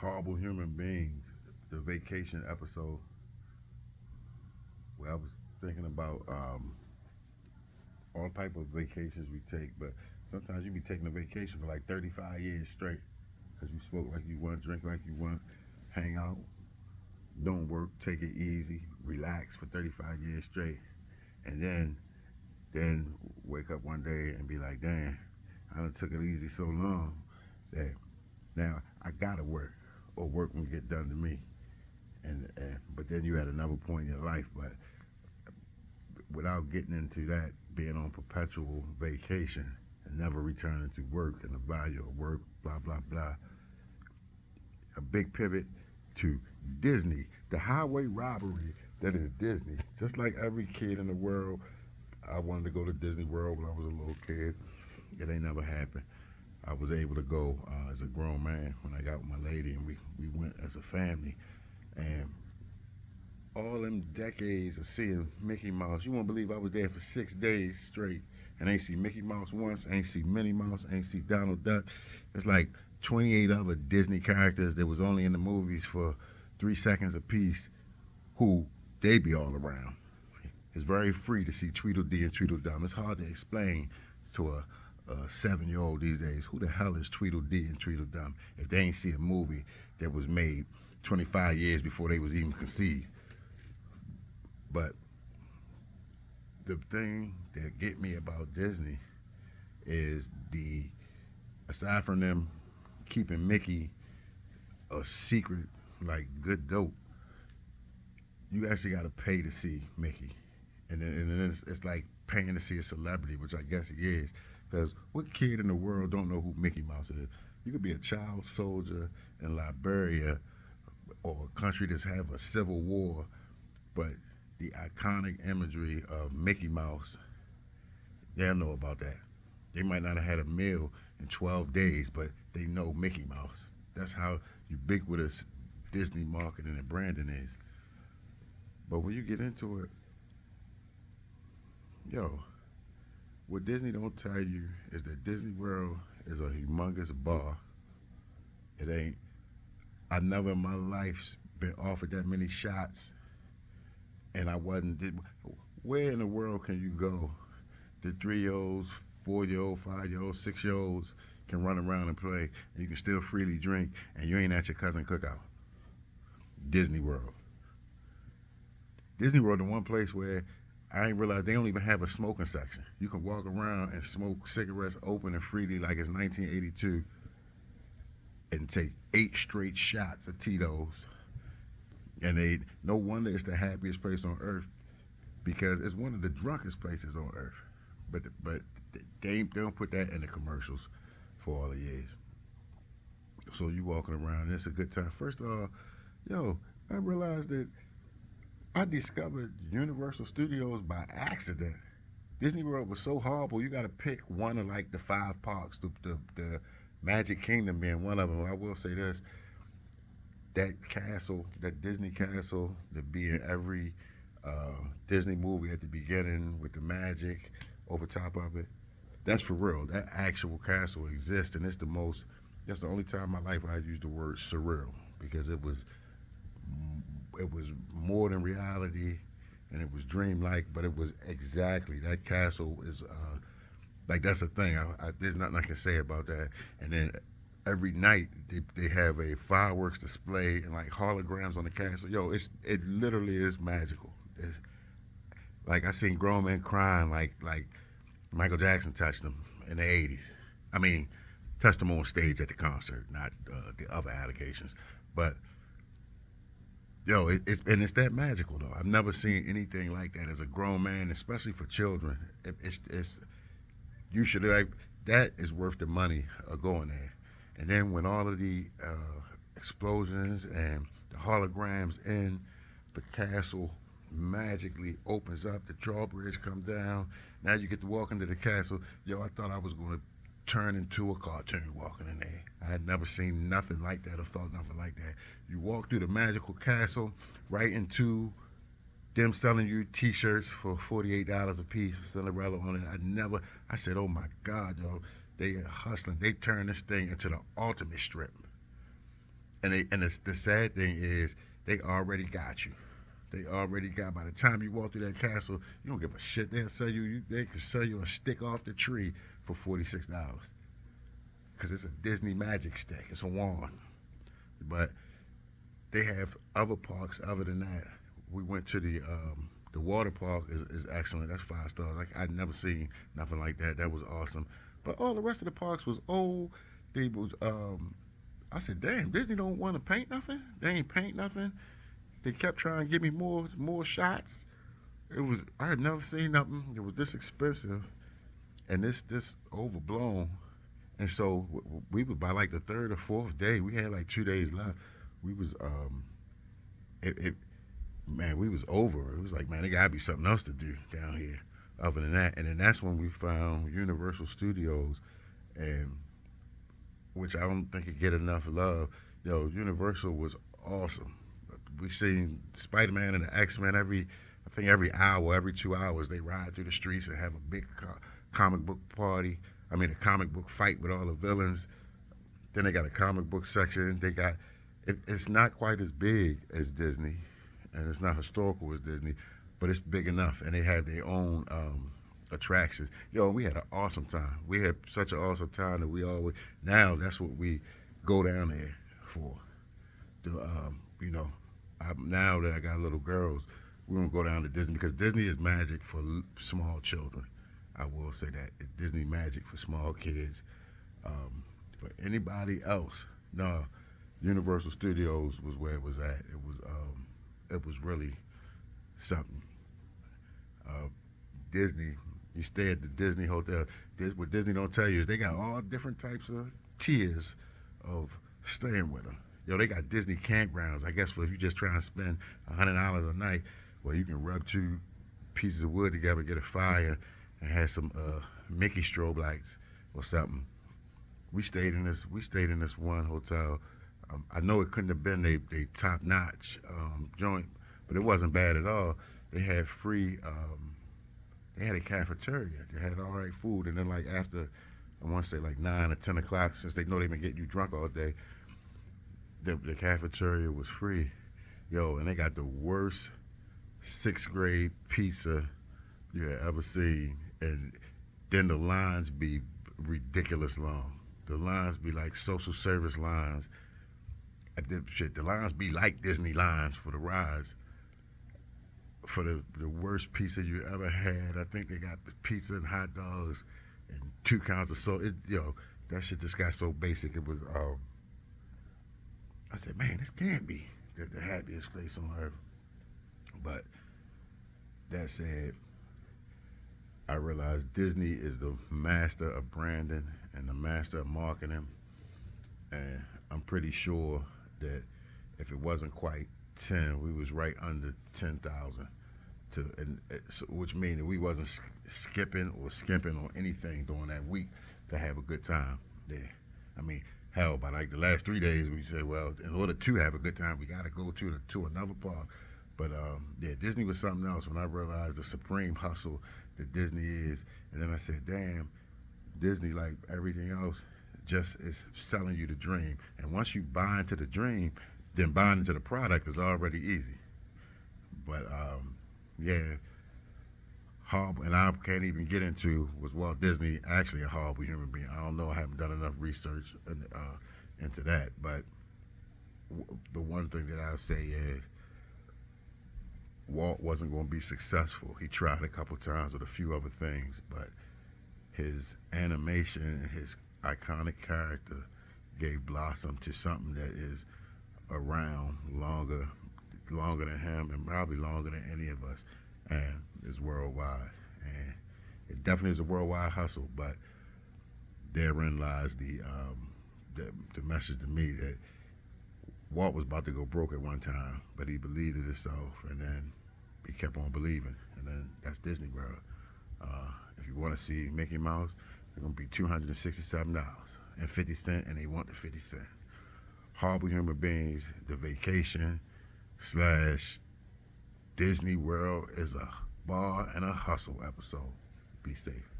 Horrible Human Beings, the vacation episode, where I was thinking about all type of vacations we take, but sometimes you be taking a vacation for like 35 years straight because you smoke like you want, drink like you want, hang out, don't work, take it easy, relax for 35 years straight, and then wake up one day and be like, damn, I done took it easy so long that now I gotta work or work will get done to me. And but then you at another point in your life, but without getting into that, being on perpetual vacation and never returning to work and the value of work, blah blah blah. A big pivot to Disney, the highway robbery that is Disney. Just like every kid in the world, I wanted to go to Disney World when I was a little kid. It ain't never happened. I was able to go as a grown man when I got with my lady, and we went as a family. And all them decades of seeing Mickey Mouse, you won't believe I was there for 6 days straight and ain't see Mickey Mouse once, ain't see Minnie Mouse, ain't see Donald Duck. It's like 28 other Disney characters that was only in the movies for 3 seconds apiece who they be all around. It's very free to see Tweedledee and Tweedledum. It's hard to explain to a 7-year old these days who the hell is Tweedledee and Tweedledum if they ain't see a movie that was made 25 years before they was even conceived. But the thing that get me about Disney is the aside from them keeping Mickey a secret like good dope, you actually got to pay to see Mickey, and then it's like paying to see a celebrity, which I guess he is. Because what kid in the world don't know who Mickey Mouse is? You could be a child soldier in Liberia or a country that's have a civil war, but the iconic imagery of Mickey Mouse, they don't know about that. They might not have had a meal in 12 days, but they know Mickey Mouse. That's how ubiquitous Disney marketing and branding is. But when you get into it, yo, what Disney don't tell you is that Disney World is a humongous bar. It ain't. I never in my life been offered that many shots, and I wasn't. Where in the world can you go? The 3-year olds, 4-year old, 5-year olds, 6-year olds can run around and play, and you can still freely drink, and you ain't at your cousin cookout. Disney World. Disney World, the one place where I ain't realized they don't even have a smoking section. You can walk around and smoke cigarettes open and freely like it's 1982 and take 8 straight shots of Tito's. And they no wonder it's the happiest place on earth because it's one of the drunkest places on earth. But they don't put that in the commercials for all the years. So you walking around, and it's a good time. First of all, yo, I realized that I discovered Universal Studios by accident. Disney World was so horrible. You got to pick one of like the 5 parks. The Magic Kingdom being one of them. I will say this: that castle, that Disney castle, that be in every Disney movie at the beginning with the magic over top of it. That's for real. That actual castle exists, and it's the most. That's the only time in my life I used the word surreal because it was more than reality, and it was dreamlike. But it was exactly that castle is like that's a thing. There's nothing I can say about that. And then every night they have a fireworks display and like holograms on the castle. Yo, it literally is magical. It's, like I seen grown men crying like Michael Jackson touched them in the '80s. I mean, touched them on stage at the concert, not the other allegations. But yo, and it's that magical though. I've never seen anything like that as a grown man, especially for children. It's you should like that is worth the money of going there. And then when all of the explosions and the holograms in the castle magically opens up, the drawbridge comes down. Now you get to walk into the castle. Yo, I thought I was going to turn into a cartoon walking in there. I had never seen nothing like that or felt nothing like that. You walk through the magical castle right into them selling you T-shirts for $48 a piece with Cinderella on it. I said, oh my God, yo, they are hustling. They turned this thing into the ultimate strip. The sad thing is they already got you. They already got. By the time you walk through that castle, you don't give a shit. They'll sell you. They can sell you a stick off the tree for $46 because it's a Disney magic stick. It's a wand. But they have other parks other than that. We went to the water park is excellent. That's 5 stars. Like I'd never seen nothing like that. That was awesome. But all the rest of the parks was old. They was I said, damn, Disney don't want to paint nothing. They ain't paint nothing. They kept trying to give me more shots. It was I had never seen nothing. It was this expensive and this overblown. And so we were by like the third or fourth day. We had like 2 days left. We was it man, we was over. It was like, man, there gotta be something else to do down here other than that. And then that's when we found Universal Studios, and which I don't think it get enough love. Yo, Universal was awesome. We seen Spider Man and the X Men I think every hour, every 2 hours, they ride through the streets and have a big comic book party. I mean, a comic book fight with all the villains. Then they got a comic book section. They got it's not quite as big as Disney, and it's not historical as Disney, but it's big enough, and they have their own attractions. Yo, we had an awesome time. We had such an awesome time that we always now that's what we go down there for. To, you know, now that I got little girls, we don't go down to Disney because Disney is magic for small children. I will say that Disney magic for small kids. For anybody else, no, Universal Studios was where it was at. It was really something. Uh, Disney, you stay at the Disney hotel. What Disney don't tell you is they got all different types of tiers of staying with them. Yo, they got Disney campgrounds. I guess for if you just trying to spend $100 a night, well, you can rub two pieces of wood together, get a fire, and have some Mickey strobe lights or something. We stayed in this. We stayed in this one hotel. I know it couldn't have been they top notch joint, but it wasn't bad at all. They had free. They had a cafeteria. They had all right food, and then like after, I want to say like 9 or 10 o'clock, since they know they've been getting you drunk all day, the cafeteria was free. Yo, and they got the worst sixth grade pizza you had ever seen, and then the lines be ridiculous long. The lines be like social service lines. The lines be like Disney lines for the rides. For the worst pizza you ever had, I think they got pizza and hot dogs and 2 counts of salt. That shit just got so basic. It was. I said, man, this can't be the happiest place on earth. But that said, I realized Disney is the master of branding and the master of marketing, and I'm pretty sure that if it wasn't quite 10, we was right under 10,000. Which means that we wasn't skipping or skimping on anything during that week to have a good time there. I mean, hell, by like the last 3 days, we said, well, in order to have a good time, we got to go to another park. But yeah, Disney was something else when I realized the supreme hustle that Disney is. And then I said, damn, Disney, like everything else, just is selling you the dream. And once you buy into the dream, then buying into the product is already easy. But yeah, horrible, and I can't even get into was Walt Disney actually a horrible human being. I don't know. I haven't done enough research into that. But the one thing that I'll say is Walt wasn't going to be successful. He tried a couple times with a few other things, but his animation and his iconic character gave blossom to something that is around longer than him and probably longer than any of us, and is worldwide. And it definitely is a worldwide hustle, but therein lies the message to me that Walt was about to go broke at one time, but he believed in himself, and then he kept on believing, and then that's Disney World. If you want to see Mickey Mouse, it's gonna be $267.50, and they want the 50 cent. Horrible human beings. The vacation / Disney World is a bar and a hustle episode. Be safe.